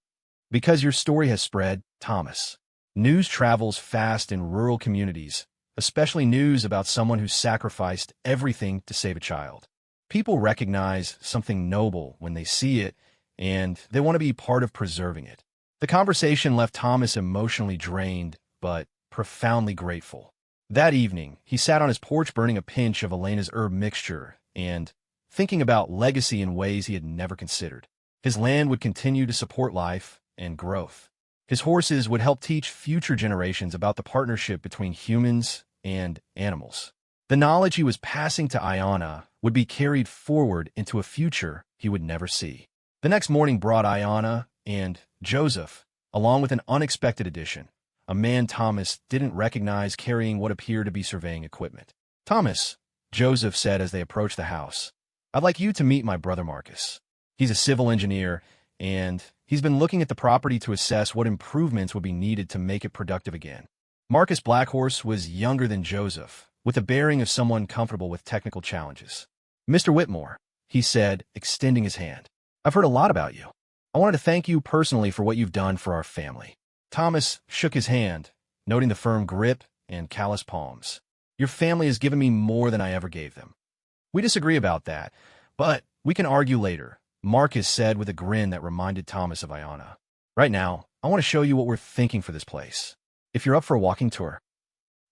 "Because your story has spread, Thomas. News travels fast in rural communities, especially news about someone who sacrificed everything to save a child. People recognize something noble when they see it, and they want to be part of preserving it." The conversation left Thomas emotionally drained, but profoundly grateful. That evening, he sat on his porch burning a pinch of Elena's herb mixture and thinking about legacy in ways he had never considered. His land would continue to support life and growth. His horses would help teach future generations about the partnership between humans and animals. The knowledge he was passing to Ayana would be carried forward into a future he would never see. The next morning brought Ayana and Joseph, along with an unexpected addition, a man Thomas didn't recognize carrying what appeared to be surveying equipment. "Thomas," Joseph said as they approached the house, "I'd like you to meet my brother Marcus." He's a civil engineer, and he's been looking at the property to assess what improvements would be needed to make it productive again. Marcus Blackhorse was younger than Joseph, with the bearing of someone comfortable with technical challenges. "Mr. Whitmore," he said, extending his hand. "I've heard a lot about you. I wanted to thank you personally for what you've done for our family." Thomas shook his hand, noting the firm grip and callous palms. "Your family has given me more than I ever gave them." "We disagree about that, but we can argue later," Marcus said with a grin that reminded Thomas of Ayana. "Right now, I want to show you what we're thinking for this place. If you're up for a walking tour."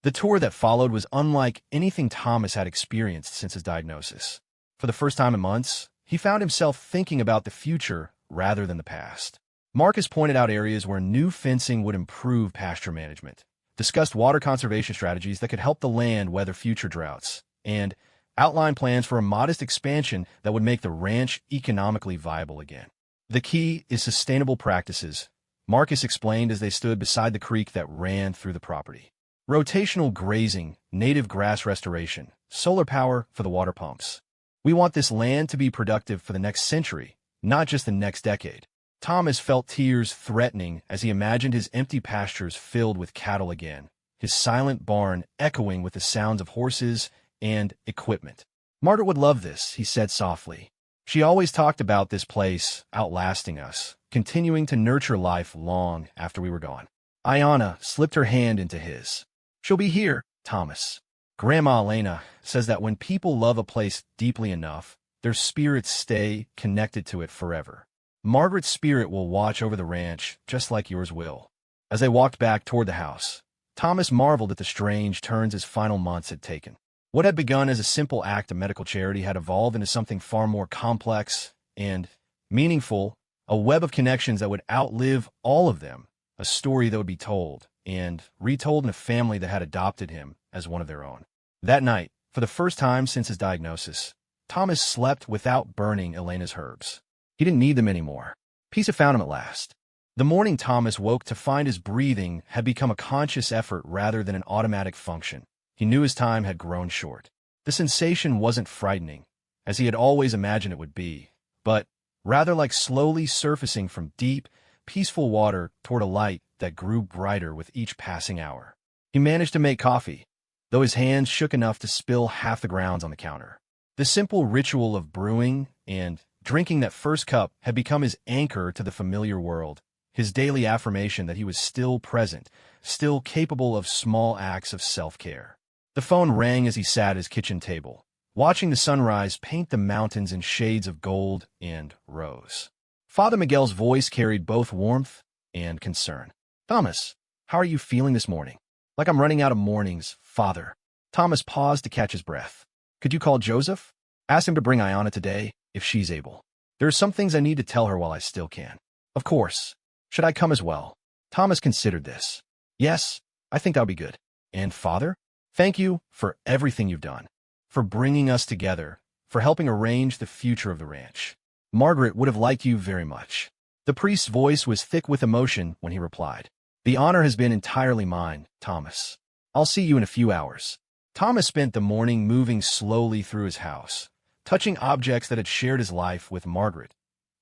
The tour that followed was unlike anything Thomas had experienced since his diagnosis. For the first time in months, he found himself thinking about the future rather than the past. Marcus pointed out areas where new fencing would improve pasture management, discussed water conservation strategies that could help the land weather future droughts, and outlined plans for a modest expansion that would make the ranch economically viable again. "The key is sustainable practices," Marcus explained as they stood beside the creek that ran through the property. "Rotational grazing, native grass restoration, solar power for the water pumps. We want this land to be productive for the next century, not just the next decade." Thomas felt tears threatening as he imagined his empty pastures filled with cattle again, his silent barn echoing with the sounds of horses and equipment. "Margaret would love this," he said softly. "She always talked about this place outlasting us, continuing to nurture life long after we were gone." Ayana slipped her hand into his. "She'll be here, Thomas. Grandma Elena says that when people love a place deeply enough, their spirits stay connected to it forever. Margaret's spirit will watch over the ranch, just like yours will." As they walked back toward the house, Thomas marveled at the strange turns his final months had taken. What had begun as a simple act of medical charity had evolved into something far more complex and meaningful, a web of connections that would outlive all of them, a story that would be told and retold in a family that had adopted him as one of their own. That night, for the first time since his diagnosis, Thomas slept without burning Elena's herbs. He didn't need them anymore. Peace had found him at last. The morning Thomas woke to find his breathing had become a conscious effort rather than an automatic function. He knew his time had grown short. The sensation wasn't frightening, as he had always imagined it would be, but rather like slowly surfacing from deep, peaceful water toward a light that grew brighter with each passing hour. He managed to make coffee, though his hands shook enough to spill half the grounds on the counter. The simple ritual of brewing and drinking that first cup had become his anchor to the familiar world, his daily affirmation that he was still present, still capable of small acts of self-care. The phone rang as he sat at his kitchen table, watching the sunrise paint the mountains in shades of gold and rose. Father Miguel's voice carried both warmth and concern. "Thomas, how are you feeling this morning?" "Like I'm running out of mornings, Father." Thomas paused to catch his breath. "Could you call Joseph? Ask him to bring Ayana today, if she's able. There are some things I need to tell her while I still can." "Of course. Should I come as well?" Thomas considered this. "Yes, I think that would be good." "And Father, thank you for everything you've done, for bringing us together, for helping arrange the future of the ranch. Margaret would have liked you very much." The priest's voice was thick with emotion when he replied. "The honor has been entirely mine, Thomas. I'll see you in a few hours." Thomas spent the morning moving slowly through his house, touching objects that had shared his life with Margaret.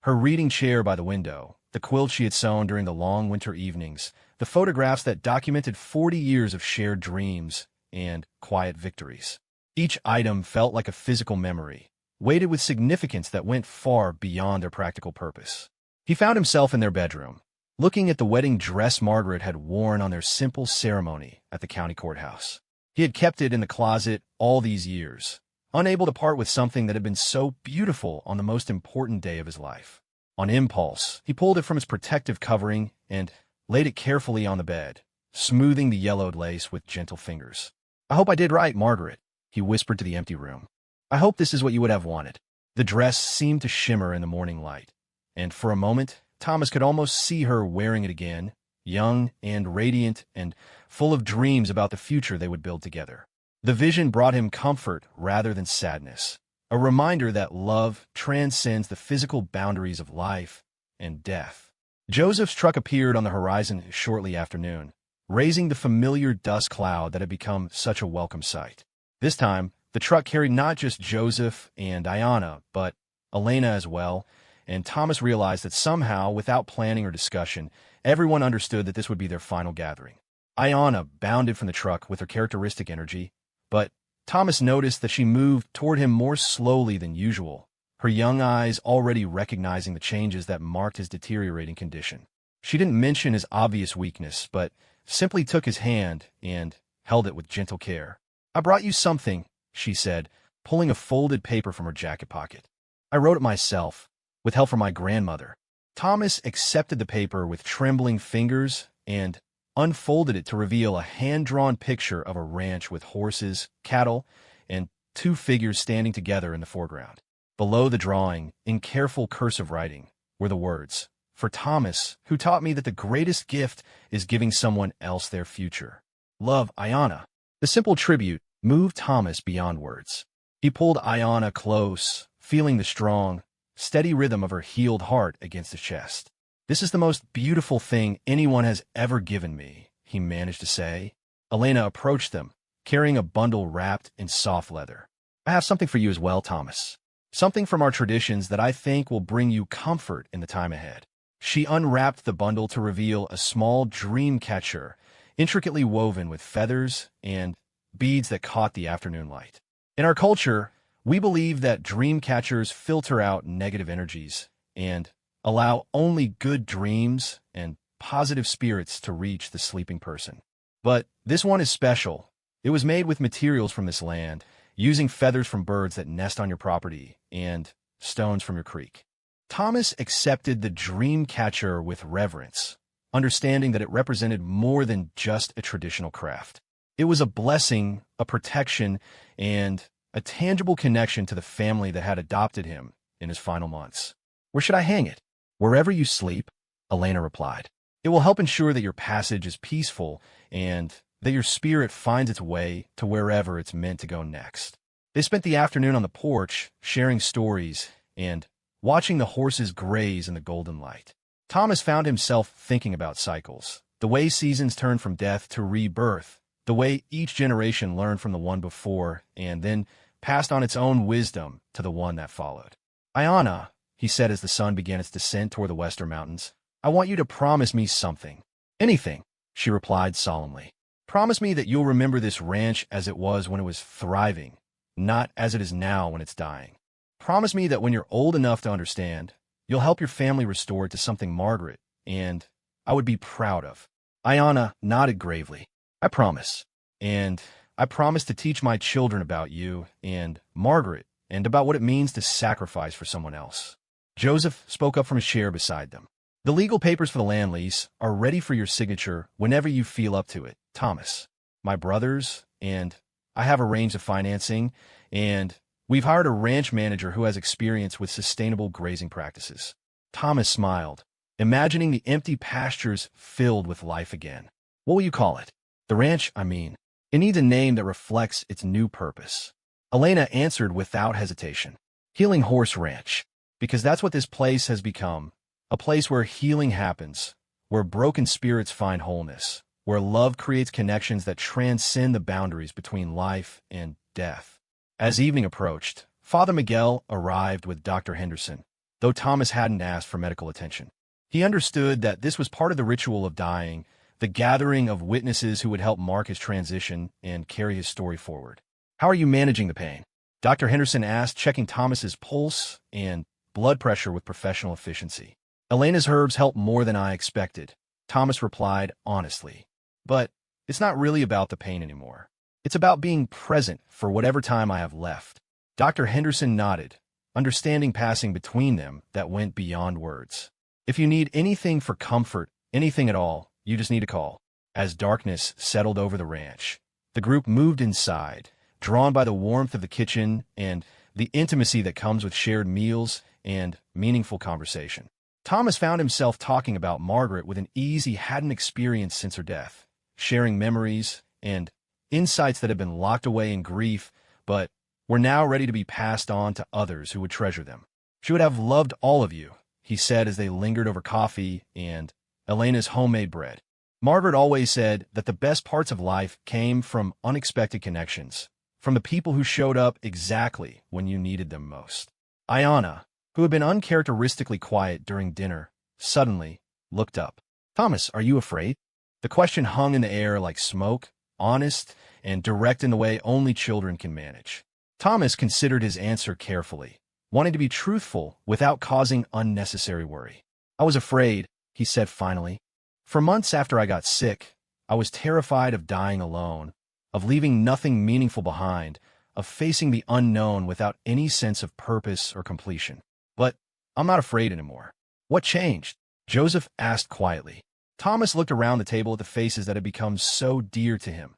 Her reading chair by the window, the quilt she had sewn during the long winter evenings, the photographs that documented 40 years of shared dreams and quiet victories. Each item felt like a physical memory, weighted with significance that went far beyond their practical purpose. He found himself in their bedroom, looking at the wedding dress Margaret had worn on their simple ceremony at the county courthouse. He had kept it in the closet all these years, unable to part with something that had been so beautiful on the most important day of his life. On impulse, he pulled it from its protective covering and laid it carefully on the bed, smoothing the yellowed lace with gentle fingers. "I hope I did right, Margaret," he whispered to the empty room. "I hope this is what you would have wanted." The dress seemed to shimmer in the morning light, and for a moment, Thomas could almost see her wearing it again, young and radiant and full of dreams about the future they would build together. The vision brought him comfort rather than sadness, a reminder that love transcends the physical boundaries of life and death. Joseph's truck appeared on the horizon shortly after noon, raising the familiar dust cloud that had become such a welcome sight. This time, the truck carried not just Joseph and Ayana, but Elena as well, and Thomas realized that somehow, without planning or discussion, everyone understood that this would be their final gathering. Ayana bounded from the truck with her characteristic energy, but Thomas noticed that she moved toward him more slowly than usual, her young eyes already recognizing the changes that marked his deteriorating condition. She didn't mention his obvious weakness, but simply took his hand and held it with gentle care. "I brought you something," she said, pulling a folded paper from her jacket pocket. "I wrote it myself, with help from my grandmother." Thomas accepted the paper with trembling fingers and unfolded it to reveal a hand-drawn picture of a ranch with horses, cattle, and two figures standing together in the foreground. Below the drawing, in careful cursive writing, were the words, "For Thomas, who taught me that the greatest gift is giving someone else their future. Love, Ayana." The simple tribute moved Thomas beyond words. He pulled Ayana close, feeling the strong, steady rhythm of her healed heart against his chest. "This is the most beautiful thing anyone has ever given me," he managed to say. Elena approached them, carrying a bundle wrapped in soft leather. "I have something for you as well, Thomas. Something from our traditions that I think will bring you comfort in the time ahead." She unwrapped the bundle to reveal a small dream catcher, intricately woven with feathers and beads that caught the afternoon light. In our culture, we believe that dream catchers filter out negative energies and allow only good dreams and positive spirits to reach the sleeping person. But this one is special. It was made with materials from this land, using feathers from birds that nest on your property and stones from your creek. Thomas accepted the dream catcher with reverence, understanding that it represented more than just a traditional craft. It was a blessing, a protection, and a tangible connection to the family that had adopted him in his final months. "Where should I hang it?" "Wherever you sleep," Elena replied. "It will help ensure that your passage is peaceful and that your spirit finds its way to wherever it's meant to go next." They spent the afternoon on the porch, sharing stories and watching the horses graze in the golden light. Thomas found himself thinking about cycles, the way seasons turn from death to rebirth, the way each generation learned from the one before and then passed on its own wisdom to the one that followed. "Ayana," he said as the sun began its descent toward the western mountains, "I want you to promise me something." "Anything," she replied solemnly. "Promise me that you'll remember this ranch as it was when it was thriving, not as it is now when it's dying. Promise me that when you're old enough to understand, you'll help your family restore it to something Margaret and I would be proud of." Ayana nodded gravely. "I promise. And I promise to teach my children about you and Margaret and about what it means to sacrifice for someone else." Joseph spoke up from his chair beside them. "The legal papers for the land lease are ready for your signature whenever you feel up to it, Thomas. My brothers and I have arranged the financing, and we've hired a ranch manager who has experience with sustainable grazing practices." Thomas smiled, imagining the empty pastures filled with life again. "What will you call it?" "The ranch, I mean. It needs a name that reflects its new purpose." Elena answered without hesitation. "Healing Horse Ranch, because that's what this place has become, a place where healing happens, where broken spirits find wholeness, where love creates connections that transcend the boundaries between life and death." As evening approached, Father Miguel arrived with Dr. Henderson, though Thomas hadn't asked for medical attention. He understood that this was part of the ritual of dying, the gathering of witnesses who would help mark his transition and carry his story forward. "How are you managing the pain?" Dr. Henderson asked, checking Thomas's pulse and blood pressure with professional efficiency. "Elena's herbs help more than I expected," Thomas replied honestly. "But it's not really about the pain anymore. It's about being present for whatever time I have left." Dr. Henderson nodded, understanding passing between them that went beyond words. "If you need anything for comfort, anything at all, you just need to call." As darkness settled over the ranch, the group moved inside, drawn by the warmth of the kitchen and the intimacy that comes with shared meals and meaningful conversation. Thomas found himself talking about Margaret with an ease he hadn't experienced since her death, sharing memories and insights that had been locked away in grief, but were now ready to be passed on to others who would treasure them. "She would have loved all of you," he said as they lingered over coffee and Elena's homemade bread. "Margaret always said that the best parts of life came from unexpected connections, from the people who showed up exactly when you needed them most." "Ayana," who had been uncharacteristically quiet during dinner, suddenly looked up. "Thomas, are you afraid?" The question hung in the air like smoke, honest and direct in the way only children can manage. Thomas considered his answer carefully, wanting to be truthful without causing unnecessary worry. "I was afraid," he said finally. "For months after I got sick, I was terrified of dying alone, of leaving nothing meaningful behind, of facing the unknown without any sense of purpose or completion. But I'm not afraid anymore." "What changed?" Joseph asked quietly. Thomas looked around the table at the faces that had become so dear to him.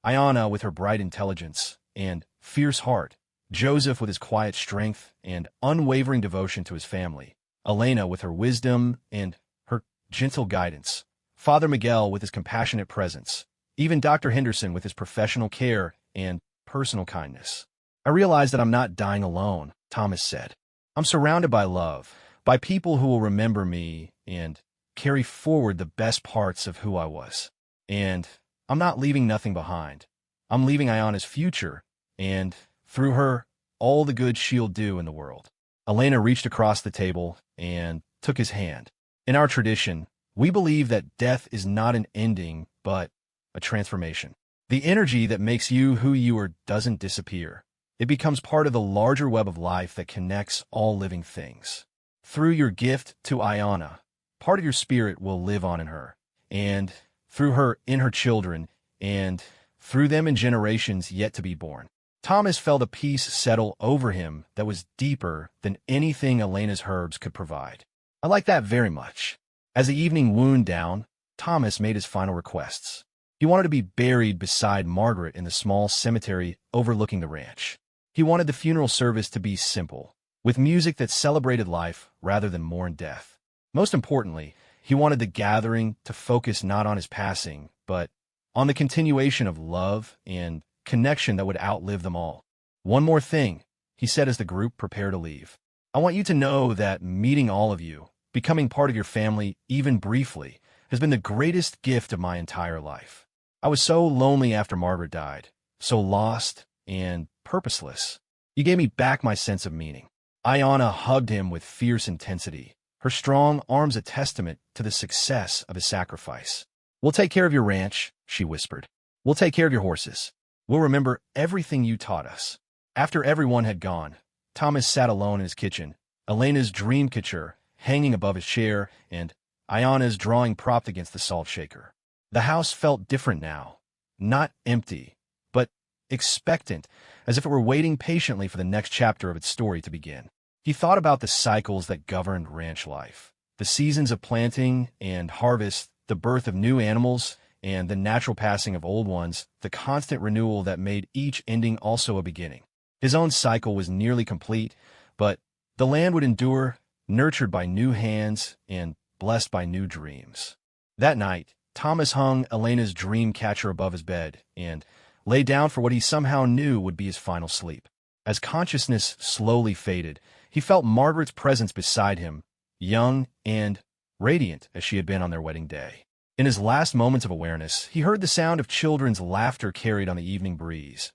Iona with her bright intelligence and fierce heart, Joseph with his quiet strength and unwavering devotion to his family, Elena with her wisdom and her gentle guidance, Father Miguel with his compassionate presence, even Dr. Henderson with his professional care and personal kindness. "I realize that I'm not dying alone," Thomas said. "I'm surrounded by love, by people who will remember me and carry forward the best parts of who I was. And I'm not leaving nothing behind. I'm leaving Iona's future, and through her, all the good she'll do in the world." Elena reached across the table and took his hand. "In our tradition, we believe that death is not an ending, but a transformation. The energy that makes you who you are doesn't disappear. It becomes part of the larger web of life that connects all living things. Through your gift to Iona, part of your spirit will live on in her, and through her in her children, and through them in generations yet to be born." Thomas felt a peace settle over him that was deeper than anything Elena's herbs could provide. "I like that very much." As the evening wound down, Thomas made his final requests. He wanted to be buried beside Margaret in the small cemetery overlooking the ranch. He wanted the funeral service to be simple, with music that celebrated life rather than mourned death. Most importantly, he wanted the gathering to focus not on his passing, but on the continuation of love and connection that would outlive them all. "One more thing," he said as the group prepared to leave. "I want you to know that meeting all of you, becoming part of your family, even briefly, has been the greatest gift of my entire life. I was so lonely after Margaret died, so lost and purposeless. You gave me back my sense of meaning." Iona hugged him with fierce intensity, her strong arms a testament to the success of his sacrifice. "We'll take care of your ranch," she whispered. "We'll take care of your horses. We'll remember everything you taught us." After everyone had gone, Thomas sat alone in his kitchen, Elena's dream couture hanging above his chair and Iona's drawing propped against the salt shaker. The house felt different now, not empty, but expectant, as if it were waiting patiently for the next chapter of its story to begin. He thought about the cycles that governed ranch life, the seasons of planting and harvest, the birth of new animals, and the natural passing of old ones, the constant renewal that made each ending also a beginning. His own cycle was nearly complete, but the land would endure, nurtured by new hands and blessed by new dreams. That night, Thomas hung Elena's dream catcher above his bed and lay down for what he somehow knew would be his final sleep. As consciousness slowly faded, he felt Margaret's presence beside him, young and radiant as she had been on their wedding day. In his last moments of awareness, he heard the sound of children's laughter carried on the evening breeze,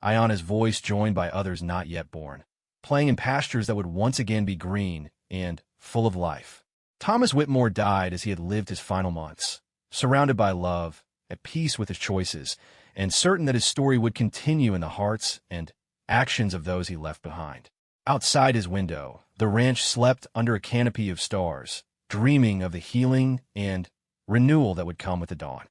Iona's voice joined by others not yet born, playing in pastures that would once again be green and full of life. Thomas Whitmore died as he had lived his final months, surrounded by love, at peace with his choices, and certain that his story would continue in the hearts and actions of those he left behind. Outside his window, the ranch slept under a canopy of stars, dreaming of the healing and renewal that would come with the dawn.